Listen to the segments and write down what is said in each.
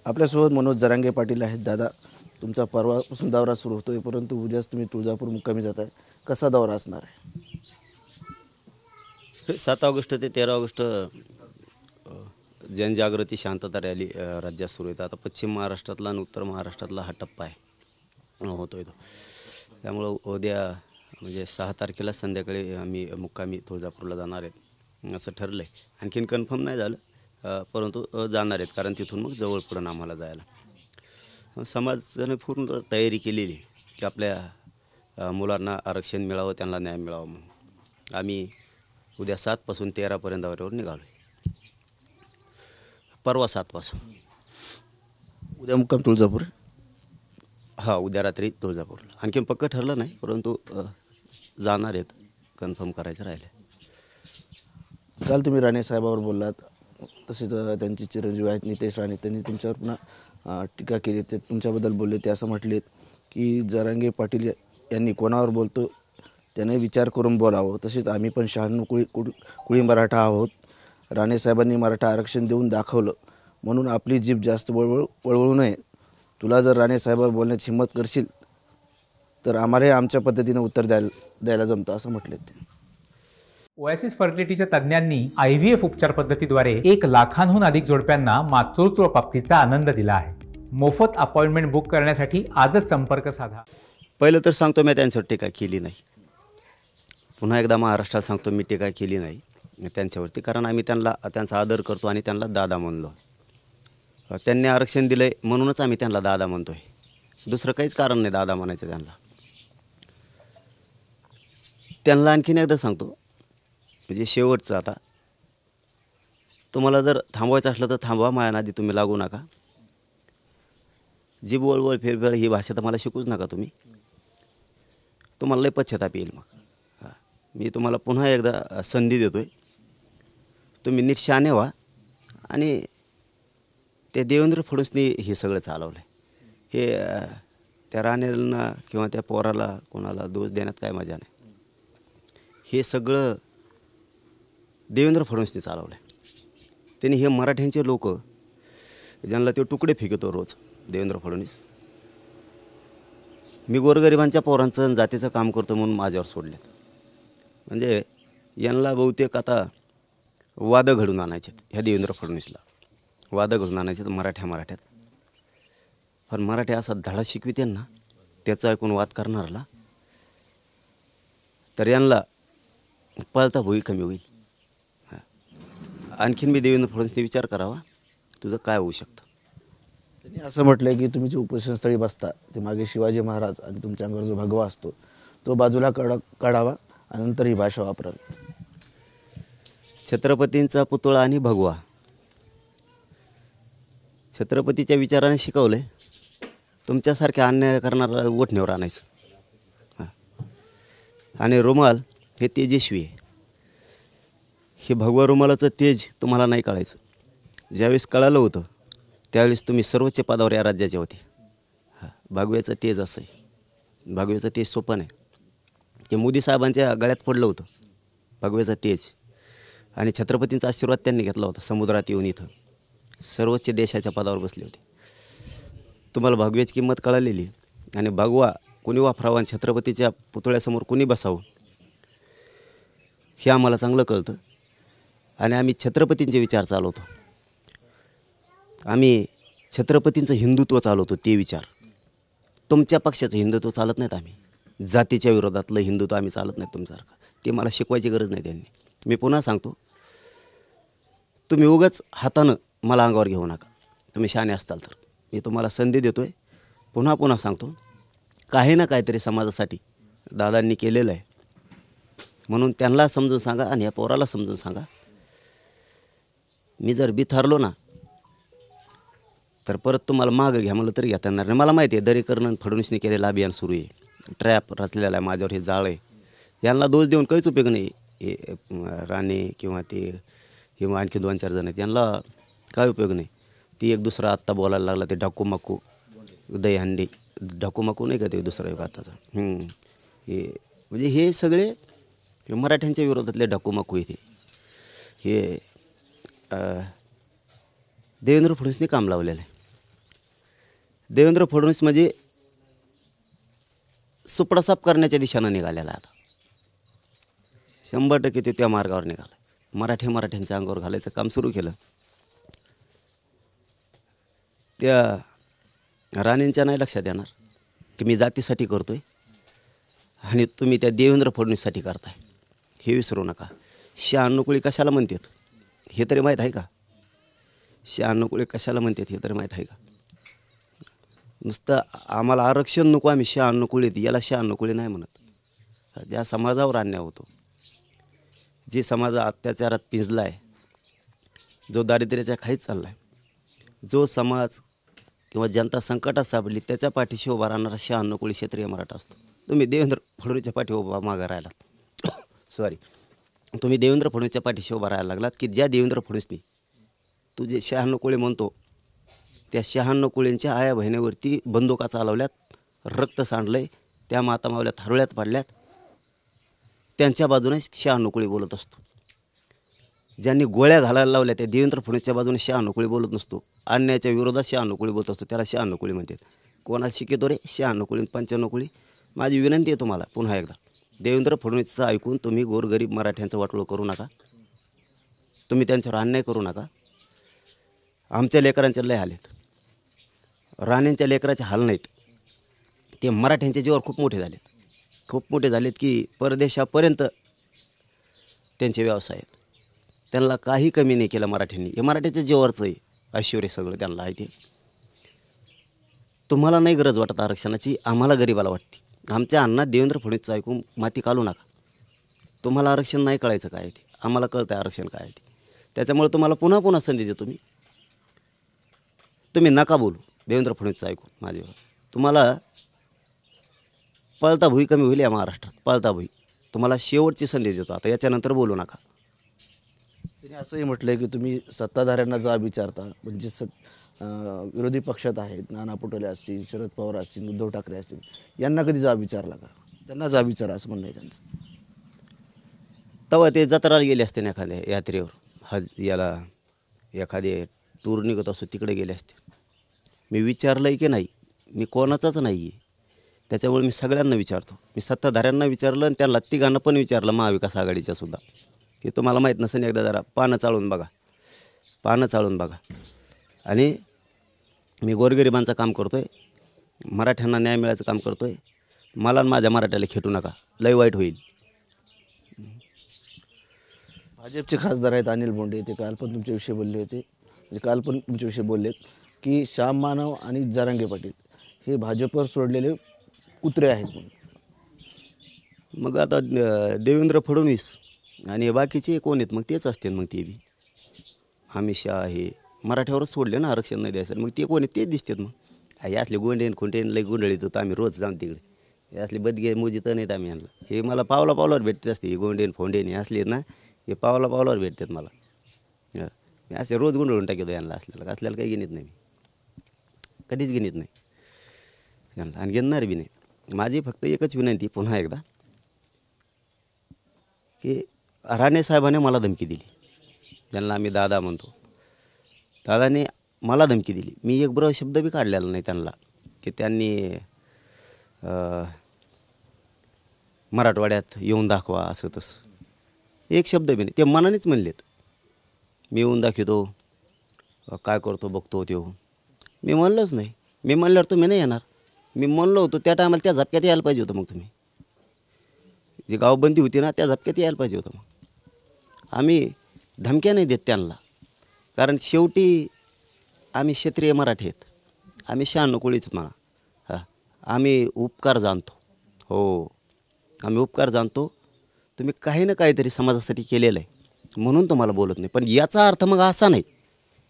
आपल्यासोबत मनोज जरांगे पाटील आहेत. दादा, तुमचा परवापासून दौरा सुरू होतोय, परंतु उद्याच तुम्ही तुळजापूर मुक्कामी जात आहे. कसा दौरा असणार आहे? 7 ऑगस्ट ते 13 ऑगस्ट जनजागृती शांतता रॅली राज्यात सुरू आहेत. आता पश्चिम महाराष्ट्रातला आणि उत्तर महाराष्ट्रातला हा टप्पा आहे होतोय तो. त्यामुळं उद्या म्हणजे 6 तारखेला संध्याकाळी आम्ही मुक्कामी तुळजापूरला जाणार आहेत असं ठरलं आहे. आणखीन कन्फर्म नाही झालं, परंतु जाणार आहेत, कारण तिथून मग जवळ पडून आम्हाला जायला. समाजाने पूर्ण तयारी केलेली की आपल्या मुलांना आरक्षण मिळावं, त्यांना न्याय मिळावा म्हणून. आम्ही उद्या 7 पासून 13 पर्यंत दौऱ्यावर निघालो आहे. परवा 7 पासून. उद्या मुक्काम तुळजापूर? हां, उद्या रात्री तुळजापूरला. आणखीन पक्कं ठरलं नाही, परंतु जाणार आहेत, कन्फर्म करायचं राहिलं. काल तुम्ही राणे साहेबावर बोललात, तसेच त्यांचे चिरंजीव आहेत नितेश राणे, त्यांनी तुमच्यावर पुन्हा टीका केली. ते तुमच्याबद्दल बोलले. ते असं म्हटलेत की जरांगे पाटील यांनी कोणावर बोलतो त्याने विचार करून बोलावं. तसेच आम्ही पण 96 कुळी मराठा आहोत. राणे साहेबांनी मराठा आरक्षण देऊन दाखवलं, म्हणून आपली जीभ जास्त वळवळू नये. तुला जर राणे साहेबांवर बोलण्याची हिंमत करशील तर आम्हालाही आमच्या पद्धतीने उत्तर द्यायला जमतं, असं म्हटले ते. ओएसिस फर्टिलिटीच्या तज्ज्ञांनी IVF उपचार पद्धतीद्वारे 1 लाखांहून अधिक जोडप्यांना मातृत्व प्राप्तीचा आनंद दिला आहे. मोफत अपॉइंटमेंट बुक करण्यासाठी आजच संपर्क साधा. पहिलं तर सांगतो, मी त्यांच्यावर टीका केली नाही. पुन्हा एकदा महाराष्ट्रात सांगतो, मी टीका केली नाही त्यांच्यावरती, कारण आम्ही त्यांचा आदर करतो आणि त्यांना दादा म्हणलो. त्यांनी आरक्षण दिलं आहे म्हणूनच आम्ही त्यांना दादा म्हणतो आहे. दुसरं काहीच कारण नाही दादा म्हणायचं त्यांना. आणखीन एकदा सांगतो, म्हणजे शेवटचं, आता तुम्हाला जर थांबवायचं असलं तर थांबवा, मायानादी तुम्ही लागू नका. जी वळवळ फेरफेर ही भाषा तर मला शिकूच नका तुम्ही. तुम्हाला लय पश्चाताप येईल. मग मी तुम्हाला पुन्हा एकदा संधी देतो आहे, तुम्ही निशाने व्हा. आणि ते देवेंद्र फडणवीसनी हे सगळं चालवलं आहे. हे त्या राणेला किंवा त्या पोराला कोणाला दोष देण्यात काय मजा नाही. हे सगळं देवेंद्र फडणवीसने चालवलं आहे. त्यांनी हे मराठ्यांचे लोक ज्यांना ते तुकडे फेकतो रोज, देवेंद्र फडणवीस, मी गोरगरिबांच्या पोरांचं जातीचं काम करतो म्हणून माझ्यावर सोडलेत. म्हणजे यांना बहुतेक आता वादं घडून आणायचे ह्या देवेंद्र फडणवीसला. वादं घडून आणायचे तर मराठ्यात. पण मराठी असा धडा शिकविते ना, त्याचं ऐकून वाद करणारला, तर यांना पळता भोई कमी होईल. आणखीन मी देवेंद्र फडणवीसने विचार करावा, तुझं काय होऊ शकतं. त्यांनी असं म्हटलं आहे की तुम्ही जे उपोषणस्थळी बसता ते मागे शिवाजी महाराज आणि तुमच्या अंगावर जो भगवा असतो तो बाजूला काढावा आणि नंतर ही भाषा वापरावी. छत्रपतींचा पुतळा आणि भगवा छत्रपतीच्या विचाराने शिकवले. तुमच्यासारख्या अन्याय करणारा वठणीवर आणायचं. आणि रुमाल हे तेजस्वी आहे. हे भगवा रुमालाचं तेज तुम्हाला नाही कळायचं. ज्यावेळेस कळालं होतं त्यावेळेस तुम्ही सर्वोच्च पदावर या राज्याचे होते. भगव्याचं तेज असं आहे. भगव्याचं तेज सोपं नाही. ते मोदी साहेबांच्या गळ्यात पडलं होतं भगव्याचं तेज. आणि छत्रपतींचा आशीर्वाद त्यांनी घेतला होता. समुद्रात येऊन इथं सर्वोच्च देशाच्या पदावर बसले होते. तुम्हाला भगव्याची किंमत कळालेली. आणि भगवा कोणी वापरावा आणि छत्रपतीच्या पुतळ्यासमोर कोणी बसावं हे आम्हाला चांगलं कळतं. आणि आम्ही छत्रपतींचे विचार चालवतो. आम्ही छत्रपतींचं हिंदुत्व चालवतो. ते विचार तुमच्या पक्षाचं हिंदुत्व चालत नाहीत. आम्ही जातीच्या विरोधातलं हिंदुत्व आम्ही चालत नाही तुमच्यासारखं. ते मला शिकवायची गरज नाही त्यांनी. मी पुन्हा सांगतो, तुम्ही उगाच हातानं मला अंगावर घेऊ नका. तुम्ही शहाणे असताल तर. मी तुम्हाला संधी देतो आहे. पुन्हा सांगतो, काही ना काहीतरी समाजासाठी दादांनी केलेलं आहे म्हणून त्यांना समजून सांगा आणि या पोराला समजून सांगा. मी जर बिथारलो ना तर परत तुम्हाला मागं घ्या म्हणलं तरी घेता येणार नाही. मला माहिती आहे दरीकरण फडणवीसने केलेलं अभियान सुरू आहे. ट्रॅप रचलेला आहे माझ्यावर. हे जाळ आहे. यांना दोष देऊन काहीच उपयोग नाही. हे राणे किंवा ते किंवा आणखी 2-4 जण आहेत, यांना काय उपयोग नाही. ती एक दुसरा आत्ता बोलायला लागला ते डाकूमाकू दहीहंडी. डाकूमाकू नाही का ते दुसरा एक आताचा. हे म्हणजे हे सगळे मराठ्यांच्या विरोधातले डाकूमाकू येते. हे देवेंद्र फडणवीसने काम लावलेलं आहे. देवेंद्र फडणवीस म्हणजे सुपडासाप करण्याच्या दिशेनं निघालेला आता 100% ते त्या मार्गावर निघाला. मराठ्यांच्या अंगावर घालायचं काम सुरू केलं. त्या राणींच्या नाही लक्षात येणार की मी जातीसाठी करतोय आणि तुम्ही त्या देवेंद्र फडणवीससाठी करताय, हे विसरू नका. शहाण्णव कशाला म्हणतात हे तरी माहीत आहे का? शहाण्णव कशाला म्हणतात हे तरी माहीत आहे का? नुसतं आम्हाला आरक्षण नको, आम्ही शहाण्णव याला शहाण्णव नाही म्हणत. ज्या समाजावर अन्याय होतो, जे समाज अत्याचारात पिंजला आहे, जो दारिद्र्याच्या खाईत चालला आहे, जो समाज किंवा जनता संकटात सापडली त्याच्या पाठीशी उभा राहणारा 96 क्षेत्रीय मराठा असतो. तुम्ही देवेंद्र फडणवीसच्या पाठी उभा मागं राहिलात तुम्ही देवेंद्र फडणवीसच्या पाठीशी उभा राहायला लागलात की ज्या देवेंद्र फडणवीसनी तू जे 96 म्हणतो त्या 96 आया बहिणीवरती बंदुका चालवल्यात, रक्त सांडलं आहे, त्या माता मावल्या थारोळ्यात पाडल्यात, त्यांच्या बाजूने 96 बोलत असतो. ज्यांनी गोळ्या घालायला लावल्या त्या देवेंद्र फडणवीसच्या बाजूने 96 बोलत नसतो. अन्यायाच्या विरोधात 96 बोलत असतो, त्याला 96 म्हणतात. कोणाला शिकतो रे 96 95? माझी विनंती आहे तुम्हाला पुन्हा एकदा, देवेंद्र फडणवीसचं ऐकून तुम्ही गोरगरीब मराठ्यांचं वाटोळं करू नका, तुम्ही त्यांच्यावर अन्याय करू नका. आमच्या लेकरांचे लय हाल आहेत, राण्यांच्या लेकराचे हाल नाहीत. ते मराठ्यांच्या जीवावर खूप मोठे झालेत की परदेशापर्यंत त्यांचे व्यवसाय आहेत. त्यांना काही कमी नाही केलं मराठ्यांनी. हे मराठ्याच्या जीवावरचं आहे ऐश्वर्य सगळं त्यांना आहे. ते तुम्हाला नाही गरज वाटत आरक्षणाची, आम्हाला गरीबाला वाटते. आमच्या अण्णात देवेंद्र फडणवीसचं ऐकून माती काढू नका. तुम्हाला आरक्षण नाही कळायचं काय आहे ते, आम्हाला कळतं आहे आरक्षण काय आहे ते. त्याच्यामुळे तुम्हाला पुन्हा संधी देतो मी. तुम्ही नका बोलू देवेंद्र फडणवीसचं ऐकून माझ्यावर. तुम्हाला पळता भुई कमी होईल या महाराष्ट्रात, पळता भुई. तुम्हाला शेवटची संधी देतो आता, याच्यानंतर बोलू नका. त्यांनी असंही म्हटलं आहे की तुम्ही सत्ताधाऱ्यांना जाब विचारता, म्हणजे विरोधी पक्षात आहेत, नाना पटोले असतील, शरद पवार असतील, उद्धव ठाकरे असतील, यांना कधी जाब विचारला का? त्यांना जाब विचारा असं म्हणणं आहे त्यांचं. तेव्हा ते जत्राला गेले असते ना एखाद्या यात्रेवर, याला एखादे टूर निघत असतो तिकडे गेले असते. मी विचारलं आहे की नाही, मी कोणाचाच नाही आहे. त्याच्यामुळे मी सगळ्यांना विचारतो. मी सत्ताधाऱ्यांना विचारलं आणि त्या तिघांना पण विचारलं, महाविकास आघाडीच्या सुद्धा, की तुम्हाला माहीत नसेल एकदा जरा पानं चाळून बघा. आणि मी गोरगरिबांचं काम करतो आहे, मराठ्यांना न्याय मिळायचं काम करतो आहे. मला आणि माझ्या मराठ्याला खेटू नका, लय वाईट होईल. भाजपचे खासदार आहेत अनिल बोंडे, ते काल पण तुमच्याविषयी बोलले होते, म्हणजे काल पण तुमच्याविषयी बोललेत की श्याम मानव आणि जरांगे पाटील हे भाजपवर सोडलेले कुत्रे आहेत म्हणून. मग आता देवेंद्र फडणवीस आणि बाकीचे कोण आहेत? मग तेच असतील. मग ते बी अमित शहा हे मराठ्यावरच सोडले ना आरक्षण नाही द्यायचं. मग ते कोण आहेत तेच दिसतात. मग हे असले गोंडेन खुंटेन लई गुंडळीत होतो आम्ही, रोज जाऊन तिकडे. हे असले बदगे मुजित नाहीत आम्ही यांना. हे मला पावलावर भेटत असते. हे गोंडेन फोंडेन हे असले ना, हे पावलावर भेटतात मला. मी असे रोज गुंडळून टाकतो यांना. असल्याला काही गिनीत नाही, मी कधीच गिनीत नाही यांना आणि घेणार बी नाही. माझी फक्त एकच विनंती पुन्हा एकदा, की राणे साहेबांनी मला धमकी दिली, ज्यांना आम्ही दादा म्हणतो, दादाने मला धमकी दिली. मी एक बरोबर शब्द बी काढलेला नाही त्यांना की त्यांनी मराठवाड्यात येऊन दाखवा असं तसं. एक शब्द बी नाही. ते मनानेच म्हणलेत, मी येऊन दाखवतो, काय करतो बघतो ते. मी म्हणलोच नाही. मी म्हणल्यावर तुम्ही नाही येणार. मी म्हणलो होतो त्या टायमाला त्या झपक्यात यायला पाहिजे होतं. मग तुम्ही जी गावबंदी होती ना त्या झपक्यात यायला पाहिजे होतं. मग आम्ही धमक्या नाही देत त्यांना, कारण शेवटी आम्ही क्षेत्रीय मराठी आहेत. आम्ही 96 म्हणा. हां, आम्ही उपकार जाणतो. हो, आम्ही उपकार जाणतो. तुम्ही काही ना काहीतरी समाजासाठी केलेलं आहे म्हणून तुम्हाला बोलत नाही. पण याचा अर्थ मग असा नाही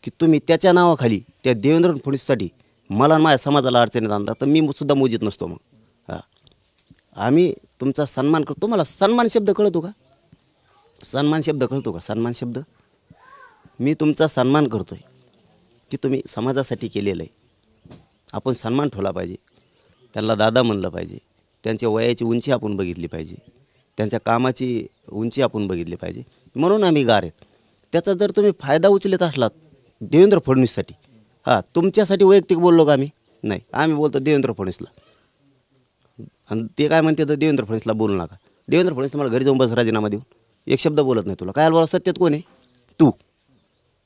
की तुम्ही त्याच्या नावाखाली त्या देवेंद्र फडणवीससाठी मला माझ्या समाजाला अडचणीत आणता, तर मी सुद्धा मोजित नसतो. मग हां, आम्ही तुमचा सन्मान करतो. तुम्हाला सन्मान शब्द कळतो का? सन्मान शब्द कळतो का? सन्मान शब्द मी तुमचा सन्मान करतो आहे की तुम्ही समाजासाठी केलेलं आहे. आपण सन्मान ठेवला पाहिजे. त्यांना दादा म्हणलं पाहिजे. त्यांच्या वयाची उंची आपण बघितली पाहिजे. त्यांच्या कामाची उंची आपण बघितली पाहिजे. म्हणून आम्ही गार आहेत. त्याचा जर तुम्ही फायदा उचलत असलात देवेंद्र फडणवीससाठी, हां तुमच्यासाठी वैयक्तिक बोललो का आम्ही? नाही, आम्ही बोलतो देवेंद्र फडणवीसला. आणि ते काय म्हणते तर देवेंद्र फडणवीसला बोलू नका. देवेंद्र फडणवीस मला घरी जाऊन बस राजीनामा देऊन एक शब्द बोलत नाही. तुला काय बोला, सत्यात कोण आहे तू.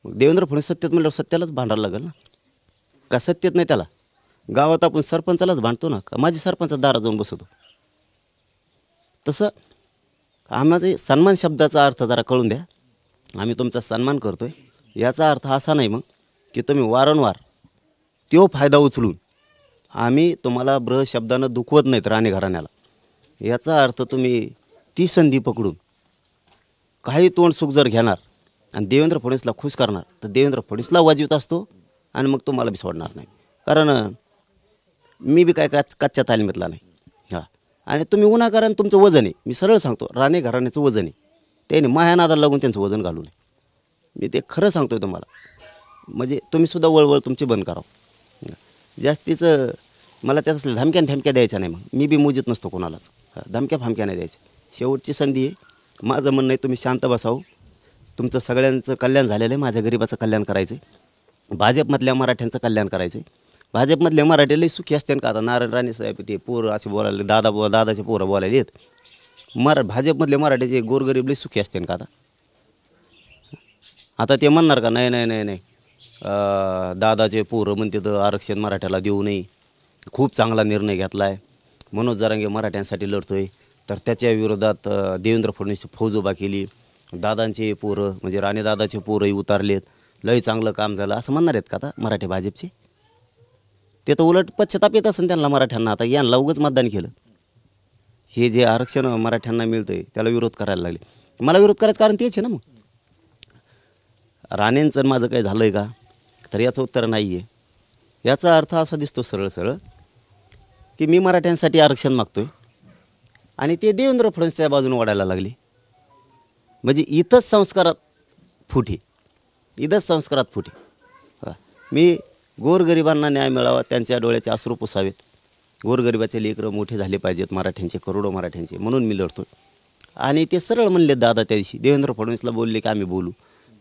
मग देवेंद्र फडणवीस सत्यात म्हणल्यावर सत्यालाच भांडायला लागेल ना. का सत्यात नाही त्याला, गावात आपण सरपंचालाच भांडतो ना. का माझी सरपंच दारात जाऊन बसवतो. तसं आम्हाला सन्मान शब्दाचा अर्थ जरा कळून द्या. आम्ही तुमचा सन्मान करतो आहे याचा अर्थ असा नाही मग की तुम्ही वारंवार तो फायदा उचलून आम्ही तुम्हाला ब्र शब्दानं दुखवत नाहीत राणे घराण्याला. याचा अर्थ तुम्ही ती संधी पकडून काही तोंड सुख जर घेणार आणि देवेंद्र फडणवीसला खुश करणार तर देवेंद्र फडणवीसला वाजवत असतो आणि मग तुम्हाला बी सोडणार नाही. कारण मी बी काय कच्च्या तालमीतला नाही. हां, आणि तुम्ही उन्हाकारण तुमचं वजन आहे. मी सरळ सांगतो, राणे घराण्याचं वजन आहे. त्याने मायानादाला लागून त्यांचं वजन घालू नये. मी ते खरं सांगतो आहे तुम्हाला. म्हणजे तुम्हीसुद्धा वळवळ तुमची बंद करावं. जास्तीचं मला त्यात धमक्या द्यायच्या नाही. मग मी बी मुजीत नसतो कोणालाच. धमक्या नाही द्यायच्या. शेवटची संधी आहे. माझं म्हणणं आहे तुम्ही शांत बसावं. तुमचं सगळ्यांचं कल्याण झालेलं आहे. माझ्या गरिबाचं कल्याण करायचं आहे. भाजपमधल्या मराठ्यांचं कल्याण करायचं आहे. भाजपमधले मराठी लई सुखी असते का. आता नारायण राणे साहेब ते पोरं असे बोलायला, दादाचे पोरं बोलायला येत. भाजपमधले मराठीचे गोरगरीब लई सुखी असते का. आता ते म्हणणार का नाही दादाचे पोरं म्हणते तर आरक्षण मराठ्याला देऊ नये, खूप चांगला निर्णय घेतला आहे, मनोज जरांगे मराठ्यांसाठी लढतो आहे, तर त्याच्या विरोधात देवेंद्र फडणवीस फौज उभा केली, दादांचे पोरं म्हणजे राणे दादाचे पोरंही उतारलेत, लई चांगलं काम झालं असं म्हणणार आहेत का आता मराठी भाजपचे. ते तर उलट पश्चाताप येत असेल त्यांना मराठ्यांना. आता यांना उगाच मतदान केलं. हे जे आरक्षण मराठ्यांना मिळतं आहे त्याला विरोध करायला लागले. मला विरोध करायचं कारण तेच आहे ना. मग राणेंचं माझं काही झालं आहे का तर याचं उत्तर नाही आहे. याचा अर्थ असा दिसतो सरळ की मी मराठ्यांसाठी आरक्षण मागतो आहे आणि ते देवेंद्र फडणवीसच्या बाजूने वाढायला लागले. म्हणजे इथंच संस्कारात फुटे. मी गोरगरिबांना न्याय मिळावा, त्यांच्या डोळ्याचे अश्रू पुसावेत, गोरगरिबाचे लेकरं मोठे झाले पाहिजेत मराठ्यांचे, करोडो मराठ्यांचे, म्हणून मी लढतो. आणि ते सरळ म्हणले दादा त्या दिवशी देवेंद्र फडणवीसला बोलले की आम्ही बोलू.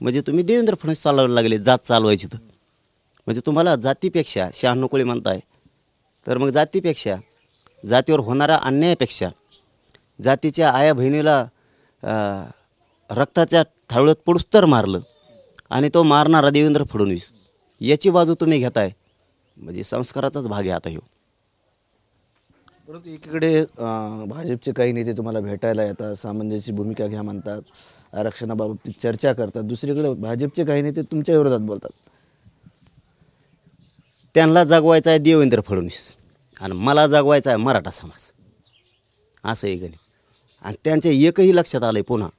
म्हणजे तुम्ही देवेंद्र फडणवीस चालवायला लागले जात चालवायची. तर म्हणजे तुम्हाला जातीपेक्षा शहाण्णव कोळी म्हणताय तर मग जातीपेक्षा, जातीवर होणाऱ्या अन्यायापेक्षा, जातीच्या आया बहिणीला रक्ताच्या थाळूत पडूस तर मारलं आणि तो मारणारा देवेंद्र फडणवीस याची बाजू तुम्ही घेताय. म्हणजे संस्काराचाच भाग आहे आता ह्यो. परंतु एकीकडे भाजपचे काही नेते तुम्हाला भेटायला येतात, सामंजस्य भूमिका घ्या म्हणतात, आरक्षणाबाबतीत चर्चा करतात. दुसरीकडे भाजपचे काही नेते तुमच्या विरोधात बोलतात. त्यांना जागवायचा आहे देवेंद्र फडणवीस आणि मला जागवायचा आहे मराठा समाज, असं आहे गणित. आणि त्यांच्या एकही लक्षात आलं आहे पुन्हा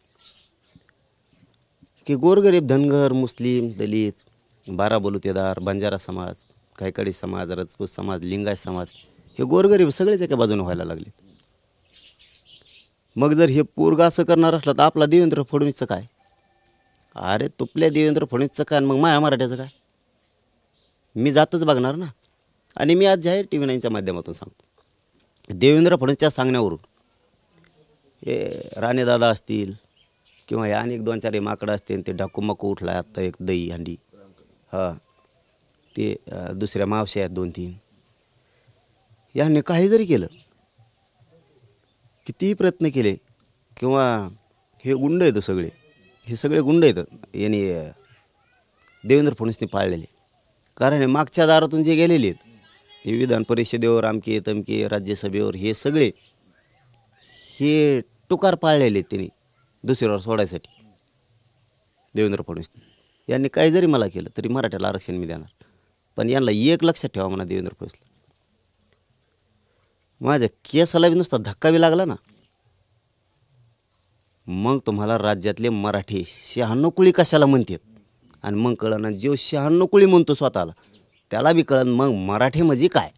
की गोरगरीब धनगर, मुस्लिम, दलित, बारा बलुतेदार, बंजारा समाज, कैकडी समाज, राजपूत समाज, लिंगायत समाज हे गोरगरीब सगळेच एका बाजूने व्हायला लागले. मग जर हे पोरगा असं करणार असलं तर आपला देवेंद्र फडणवीसचं काय. अरे तुपल्या देवेंद्र फडणवीसचं काय मग माया मराठ्याचं काय. मी जातच बघणार ना. आणि मी आज जाहीर TV 9च्या माध्यमातून सांगतो, देवेंद्र फडणवीसच्या सांगण्यावरून हे राणेदादा असतील किंवा हे अनेक 2-4 माकडं असतील, ते डाकूमक्कू उठला आत्ता एक दही हंडी, हां ते दुसऱ्या मावश्या आहेत 2-3, यांनी काही जरी केलं, कितीही प्रयत्न केले, किंवा हे गुंड आहेत सगळे, हे सगळे गुंड आहेत यांनी देवेंद्र फडणवीसने पाळलेले. कारण हे मागच्या दारातून जे गेलेले आहेत हे विधान परिषदेवर अमके तमके, राज्यसभेवर, हे सगळे हे टुकार पाळलेले आहेत त्यांनी दुसऱ्यावर सोडायसाठी. देवेंद्र फडणवीसने यांनी काही जरी मला केलं तरी मराठ्याला आरक्षण मी देणार. पण यांना एक लक्षात ठेवा म्हणा, देवेंद्र फडणवीसला माझ्या केसाला बी नुसता धक्का बी लागला ना, मग तुम्हाला राज्यातले मराठी 96 कुळी कशाला म्हणतात आणि मग कळलं ना, जो 96 कुळी म्हणतो स्वतःला त्याला बी कळन मग मराठी म्हणजे काय.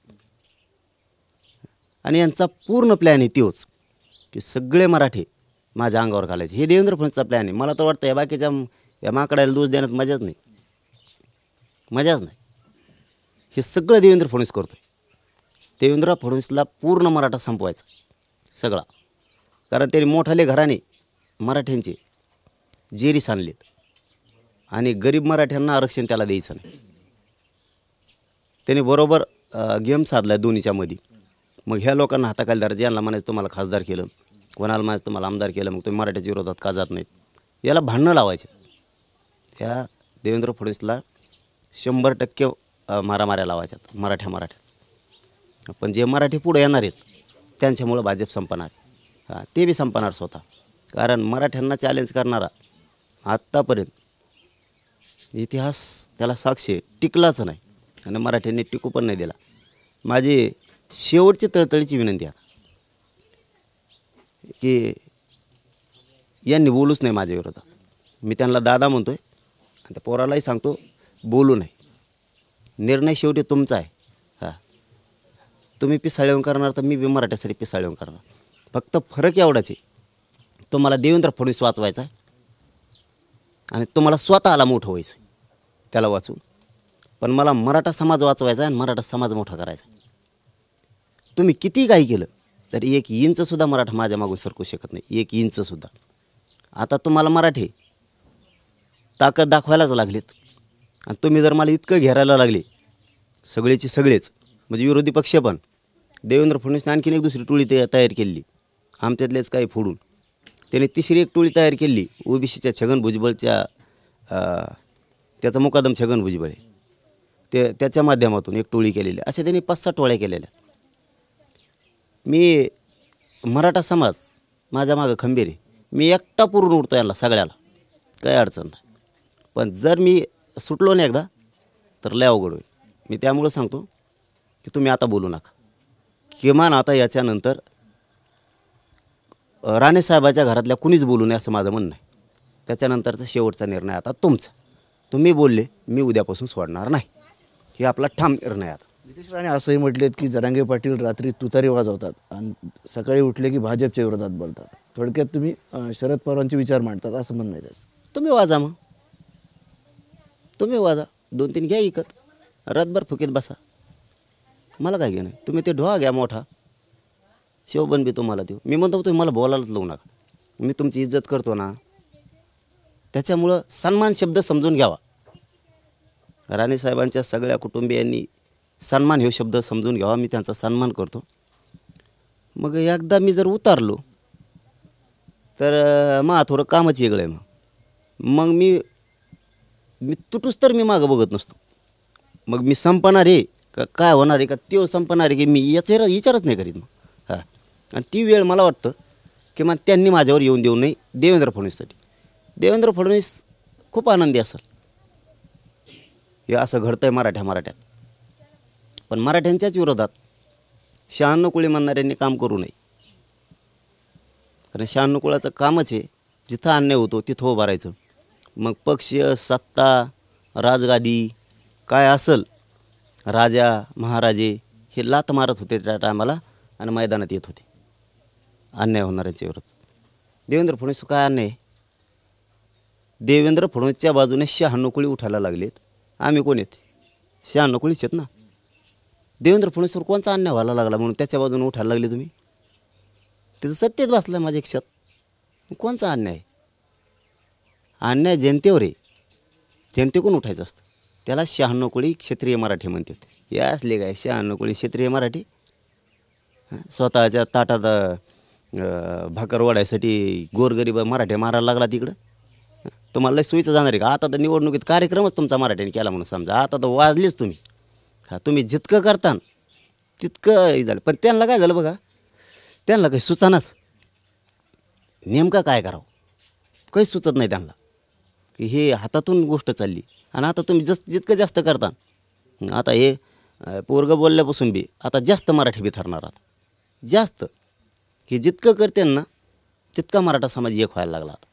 आणि यांचा पूर्ण प्लॅन आहे तोच की सगळे मराठी माझ्या अंगावर घालायचे. हे देवेंद्र फडणवीसचा प्लॅन आहे. मला तर वाटतं या बाकीच्या या माकडाला दोष देण्यात मजाच नाही. हे सगळं देवेंद्र फडणवीस करतो आहे. देवेंद्र फडणवीसला पूर्ण मराठा संपवायचा सगळा. कारण त्यांनी मोठाले घराणे मराठ्यांचे जेरीस आणलेत आणि गरीब मराठ्यांना आरक्षण त्याला द्यायचं नाही. त्यांनी बरोबर गेम साधला आहे दोन्हीच्या मध्ये. मग ह्या लोकांना हाताखाली धरायचं, यांना म्हणायचं तुम्हाला खासदार केलं, कोणाला म्हणायचं तुम्हाला आमदार केलं, मग तुम्ही मराठ्याच्या विरोधात का जात नाहीत, याला भांडणं लावायचे. त्या देवेंद्र फडणवीसला 100% मारामाऱ्या लावायच्यात मराठ्यात. पण जे मराठी पुढे येणार आहेत त्यांच्यामुळं भाजप संपणार. हां, ते बी संपणार स्वतः. कारण मराठ्यांना चॅलेंज करणारा आत्तापर्यंत इतिहास त्याला साक्ष टिकलाच नाही आणि मराठ्यांनी टिकू पण नाही दिला. माझी शेवटची तळतळीची विनंती आहे की यांनी बोलूच नाही माझ्या विरोधात. मी त्यांना दादा म्हणतो आहे आणि त्या पोरालाही सांगतो बोलू नाही. निर्णय शेवटी तुमचा आहे. हां, तुम्ही पिसाळून करणार तर मी बी मराठ्यासाठी पिसाळून करणार. फक्त फरक एवढाच आहे, तुम्हाला देवेंद्र फडणवीस वाचवायचा आहे आणि तुम्हाला स्वतःला मोठं व्हायचं आहे त्याला वाचून. पण मला मराठा समाज वाचवायचा आहे आणि मराठा समाज मोठा करायचा आहे. तुम्ही किती काही केलं तरी 1 इंचसुद्धा मराठा माझ्या मागून सरकू शकत नाही, 1 इंचसुद्धा. आता तुम्हाला मराठी ताकद दाखवायलाच लागलीत आणि तुम्ही जर मला इतकं घेरायला लागले सगळेचे सगळेच, म्हणजे विरोधी पक्ष पण. देवेंद्र फडणवीसने आणखीन एक दुसरी टोळी तयार केली आमच्यातलेच काही फोडून. त्याने तिसरी एक टोळी तयार केली ओबीसीच्या छगन भुजबळच्या, त्याचा मुकादम छगन भुजबळ त्याच्या माध्यमातून एक टोळी केलेली. असे त्यांनी 5-6 टोळ्या केलेल्या. मी मराठा समाज माझ्या मागं खंबीर आहे. मी एकटा पुरून उडतो यांना सगळ्याला, काही अडचण नाही. पण जर मी सुटलो नाही एकदा तर लय अवघड होईल. मी त्यामुळं सांगतो की तुम्ही आता बोलू नका. किमान आता याच्यानंतर राणेसाहेबाच्या घरातल्या कुणीच बोलू नये असं माझं म्हणणं आहे. त्याच्यानंतरचा शेवटचा निर्णय आता तुमचा. तुम्ही बोलले मी उद्यापासून सोडणार नाही, हे आपला ठाम निर्णय आता. नितेश राणे असंही म्हटलेत की जरांगे पाटील रात्री तुतारी वाजवतात आणि सकाळी उठले की भाजपच्या विरोधात बोलतात. थोडक्यात तुम्ही शरद पवारांचे विचार मांडतात असं म्हणणं आहे त्याचं. तुम्ही वाजा, मग तुम्ही वाजा, 2-3 घ्या इकत, रातभर फुकीत बसा, मला काय घेणं. तुम्ही ते ढोहा घ्या मोठा, शिवबन बी तुम्हाला देऊ. मी म्हणतो तुम्ही मला बोलायलाच लावू नका. मी तुमची इज्जत करतो ना, त्याच्यामुळं सन्मान शब्द समजून घ्यावा. राणेसाहेबांच्या सगळ्या कुटुंबियांनी सन्मान हे शब्द समजून घ्यावा. मी त्यांचा सन्मान करतो. मग एकदा मी जर उतारलो तर मग थोडं कामच वेगळं आहे. मग मी तुटूच तर मी मागं बघत नसतो. मग मी संपणार आहे का काय होणार आहे का त्यो संपणार आहे की मी याचा विचारच नाही करीत. मग हां, आणि ती वेळ मला वाटतं की मग त्यांनी माझ्यावर येऊन देऊ नये. देवेंद्र फडणवीससाठी देवेंद्र फडणवीस खूप आनंदी असेल हे असं घडतं आहे मराठ्यात. पण मराठ्यांच्याच विरोधात 96 कुळी म्हणणाऱ्यांनी काम करू नये. कारण 96 कुळाचं कामच आहे जिथं अन्याय होतो तिथं उभं राहायचं. मग पक्ष, सत्ता, राजगादी काय असेल, राजा महाराजे हे लात मारत होते त्या टायमाला आणि मैदानात येत होते अन्याय होणाऱ्यांच्या विरोधात. देवेंद्र फडणवीस काय अन्याय? देवेंद्र फडणवीसच्या बाजूने 96 कुळी उठायला लागलेत. आम्ही कोण आहेत? 96 कुळीच आहेत ना. देवेंद्र फडणवीसवर कोणचा अन्याय व्हायला लागला म्हणून त्याच्या बाजूने उठायला लागले तुम्ही? त्याचं सत्तेत बसलं माझ्या क्षात. कोणचा अन्याय? अन्याय जनतेवर आहे. जनतेकडून उठायचं असतं. त्याला 96 कुळी क्षत्रिय मराठी म्हणतात. हे असले काय 96 कुळी क्षत्रिय मराठी? स्वतःच्या ताटात भाकर वाढायसाठी गोरगरीब मराठी मारायला लागला तिकडं. तुम्हाला लय सोयीचं जाणार आहे का? आता तर निवडणुकीत कार्यक्रमच तुमचा मराठीने केला म्हणून समजा. आता तर वाजलेच तुम्ही. हां, तुम्ही जितकं करता तितकं झालं. पण त्यांना काय झालं बघा, त्यांना काही सुचानाच नेमका काय करावं काही सुचत नाही त्यांना. की हे हातातून गोष्ट चालली आणि आता तुम्ही जितकं जास्त करता, आता हे पोरगं बोलल्यापासून बी आता जास्त मराठी बी ठरणार. आता जास्त की जितकं करते ना तितका मराठा समाज एक व्हायला लागला आता.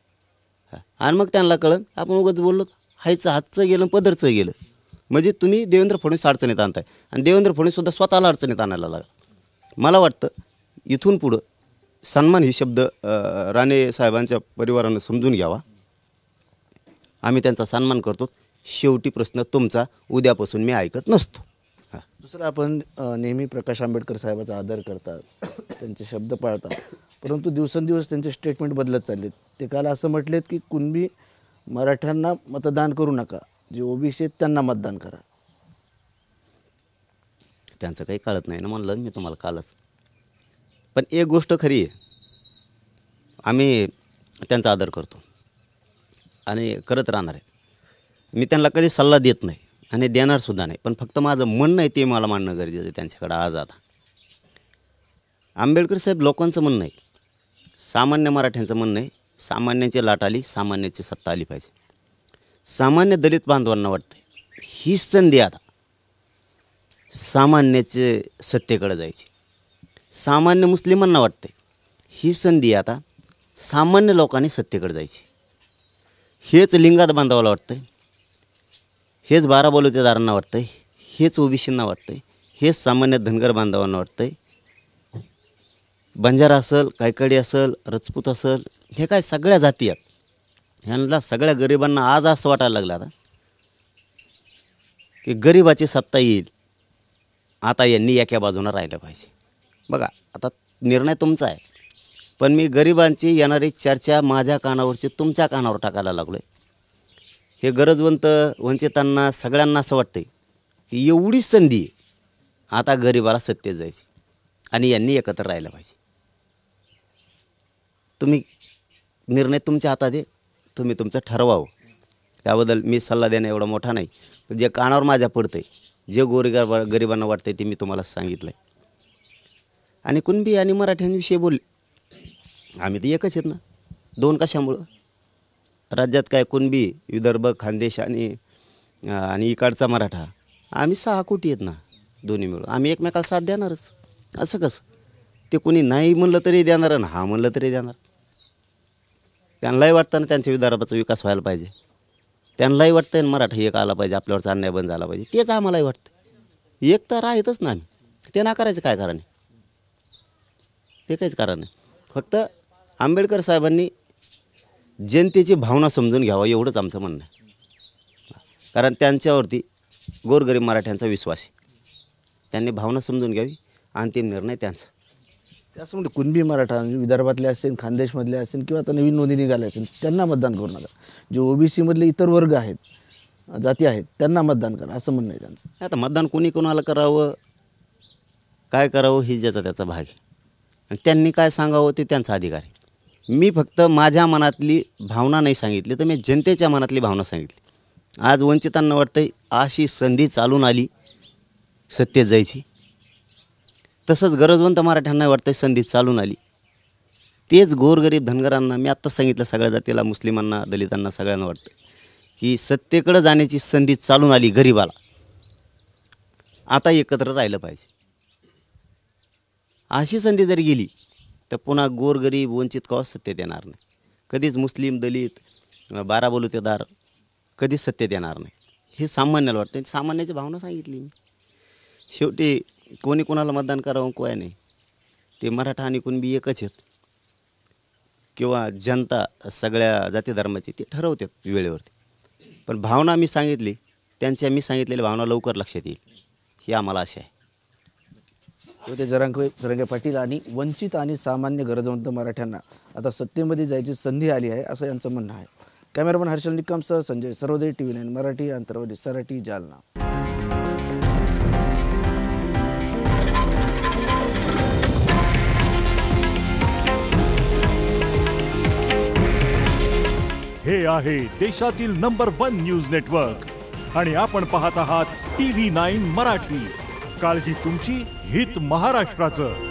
आणि मग त्यांना कळलं आपण उगाच बोललो हायचं हातचं गेलं पदरचं गेलं. म्हणजे तुम्ही देवेंद्र फडणवीस अडचणीत आणताय आणि देवेंद्र फडणवीससुद्धा स्वतःला अडचणीत आणायला लागला. मला वाटतं इथून पुढं सन्मान ही शब्द राणे साहेबांच्या परिवारानं समजून घ्यावा. आम्ही त्यांचा सन्मान करतो. शेवटी प्रश्न तुमचा, उद्यापासून मी ऐकत नसतो. हां, दुसरं आपण नेहमी प्रकाश आंबेडकर साहेबाचा आदर करतात, त्यांचे शब्द पाळतात, परंतु दिवसेंदिवस त्यांचे स्टेटमेंट बदलत चाललेत. ते काल असं म्हटलेत की कुणबी मराठ्यांना मतदान करू नका, जे ओबीसी आहेत त्यांना मतदान करा. त्यांचं काही कळत नाही ना, म्हणलं मी तुम्हाला कालच. पण एक गोष्ट खरी आहे, आम्ही त्यांचा आदर करतो आणि करत राहणार आहेत. मी त्यांना कधी सल्ला देत नाही आणि देणारसुद्धा नाही, पण फक्त माझं म्हणणं आहे ते मला मांडणं गरजेचं आहे त्यांच्याकडं आज. आता आंबेडकर साहेब लोकांचं म्हणणं आहे, सामान्य मराठ्यांचं म्हणणं आहे, सामान्यांची लाट आली, सामान्याची सत्ता आली पाहिजे. सामान्य दलित बांधवांना वाटतं ही संधी आता सामान्याचे सत्तेकडे जायची. सामान्य मुस्लिमांना वाटते ही संधी आता सामान्य लोकांनी सत्तेकडे जायची. हेच लिंगात बांधवाला वाटतं, हेच 12 बलुतेदारांना वाटतं, हेच ओबीसींना वाटतं, हेच सामान्य धनगर बांधवांना वाटतं. बंजारा असेल, कायकडी असेल, राजपूत असेल, हे काय सगळ्या जाती आहेत. ह्यांना सगळ्या गरिबांना आज असं वाटायला लागलं आता की गरिबाची सत्ता येईल, आता यांनी एका बाजूनं राहिलं पाहिजे. बघा आता निर्णय तुमचा आहे, पण मी गरिबांची येणारी चर्चा माझ्या कानावरची तुमच्या कानावर टाकायला लागलो आहे. हे गरजवंत वंचितांना सगळ्यांना असं वाटतं की एवढी संधी आता गरिबाला सत्तेत जायची आणि यांनी एकत्र राहिलं पाहिजे. तुम्ही निर्णय तुमच्या हातात आहे, तुम्ही तुमचं ठरवावं. त्याबद्दल मी सल्ला देणं एवढा मोठा नाही. जे कानावर माझ्या पडतं आहे, जे गरिबांना वाटतं ते मी तुम्हाला सांगितलं आहे. आणि कुणबी आणि मराठ्यांविषयी बोलले, आम्ही तर एकच आहेत ना, दोन कशामुळं? राज्यात काय कुणबी, विदर्भ, खानदेश आणि इकडचा मराठा, आम्ही 6 कोटी आहेत ना, दोन्ही मिळून आम्ही एकमेकाला साथ देणारच. असं कसं? ते कोणी नाही म्हणलं तरी देणार आणि हा म्हणलं तरी देणार. त्यांनाही वाटतं ना त्यांच्या विदर्भाचा विकास व्हायला पाहिजे, त्यांनाही वाटतं ना मराठा एक आला पाहिजे, आपल्यावरचा अन्याय बंद झाला पाहिजे. तेच आम्हालाही वाटतं. एक तर आहेतच ना आम्ही, ते ना करायचं काय कारण आहे? ते काहीच कारण नाही. फक्त आंबेडकर साहेबांनी जनतेची भावना समजून घ्यावा एवढंच आमचं म्हणणं आहे. कारण त्यांच्यावरती गोरगरीब मराठ्यांचा विश्वास आहे. त्यांनी भावना समजून घ्यावी, अंतिम निर्णय त्यांचा. त्यासमोर कुणबी मराठा विदर्भातले असेल, खानदेशमधले असेल किंवा आता नवीन नोंदी निघाले असेल त्यांना मतदान करू नका. जे ओबीसीमधले इतर वर्ग आहेत, जाती आहेत, त्यांना मतदान करा असं म्हणणं आहे त्यांचं. आता मतदान कोणी कोणाला करावं, काय करावं ही ज्याचा त्याचा भाग आहे आणि त्यांनी काय सांगावं ते त्यांचा अधिकार आहे. मी फक्त माझ्या मनातली भावना नाही सांगितली, तर मी जनतेच्या मनातली भावना सांगितली. आज वंचितांना वाटतं अशी संधी चालून आली सत्तेत जायची, तसंच गरजवंत मराठ्यांना वाटतं संधी चालून आली. तेच गोरगरीब धनगरांना मी आत्ताच सांगितलं, सगळ्या जातीला, मुस्लिमांना, दलितांना, सगळ्यांना वाटतं की सत्तेकडं जाण्याची संधी चालून आली गरिबाला, आता एकत्र राहिलं पाहिजे. अशी संधी जरी गेली तर पुन्हा गोरगरीब वंचित कवा सत्तेत येणार नाही. कधीच मुस्लिम, दलित, 12 बलुतेदार कधीच सत्तेत येणार नाही. हे सामान्याला वाटतं. सामान्याची भावना सांगितली मी. शेवटी कोणी कोणाला मतदान करावं काय नाही, ते मराठा आणि कुणबी एकच आहेत किंवा जनता सगळ्या जाती धर्माची ते ठरवतात वेळेवरती. पण भावना मी सांगितली, मी सांगितलेल्या भावना लवकर लक्षात येईल ही आम्हाला आशा आहे. ते जरांगे पाटील आणि वंचित आणि सामान्य गरजवंत मराठ्यांना आता सत्तेमध्ये जायची संधी आली आहे असं यांचं म्हणणं आहे. कॅमेरामन हर्षल निकमसह संजय सर्वोदय TV9 मराठी, अंतर्वादी सराटी, जालना. हे आहे देशातील नंबर 1 न्यूज नेटवर्क आणि आपण पाहत आहात TV9 मराठी. काळजी तुमची, हित महाराष्ट्राचं.